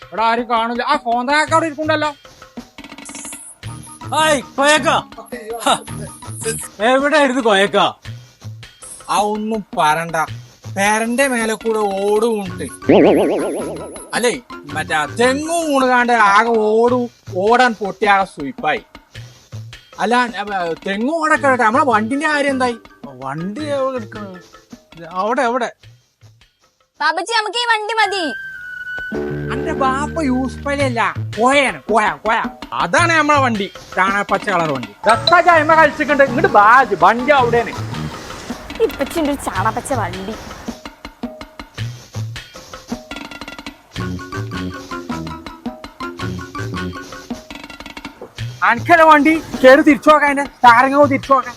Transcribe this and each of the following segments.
ഇവിടെ ആരും കാണില്ല. ആ കോന്തക്കാക്ക അവിടെ ഇരിക്കുന്നുണ്ടല്ലോ. എവിടെയായിരുന്നു കൊയക്ക? ആ ഒന്നും പറണ്ട, പേരന്റെ മേലെ കൂടെ ഓടുമുണ്ട്. അല്ലേ മറ്റേ തെങ്ങും ഊണുകാണ്ട് ആകെ ഓടാൻ പൊട്ടിയാകെ സ്വീപ്പായി. അല്ല തെങ്ങും ഓടൊക്കെ നമ്മളെ വണ്ടിന്റെ കാര്യം എന്തായി? വണ്ടി എവിടെ എടുക്കണത്? അവിടെ എവിടെ? ബാബുജി നമുക്ക് ഈ വണ്ടി മതി. അന്റെ ബാപ്പ യൂസ്ഫലല്ല, കോയ അതാണ് നമ്മളെ വണ്ടി. കാണാൻ പച്ച കളർ വണ്ടി. രക്തജായ്മ കളിച്ചിട്ടുണ്ട്. ഇങ്ങോട്ട് ബാജ് വണ്ടി അവിടെയാണ്. ഇപ്പച്ചിന്റെ ഒരു ചാണപ്പച്ച വണ്ടി. അനക്കല്ല വണ്ടി കേറി തിരിച്ചു നോക്കാൻ, അതിന്റെ താരങ്ങോ തിരിച്ചു നോക്കാൻ.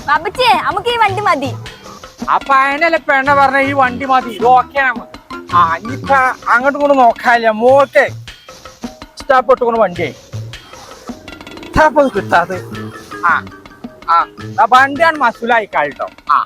ബാബുജി നമുക്ക് ഈ വണ്ടി മതി. അപ്പൊ അതിനല്ലേ പെണ്ണ പറഞ്ഞ ഈ വണ്ടി മതി, ഇത് ഓക്കെ നമുക്ക്. ആ ഇനിയിപ്പൊ അങ്ങോട്ടും കൊണ്ട് നോക്കാനില്ല, മോൾക്ക് ഇഷ്ടപ്പെട്ടുകൊണ്ട് വണ്ടിയായി കിട്ടാത്. ആ വണ്ടിയാണ് മസൂലായി കേട്ടോ. ആ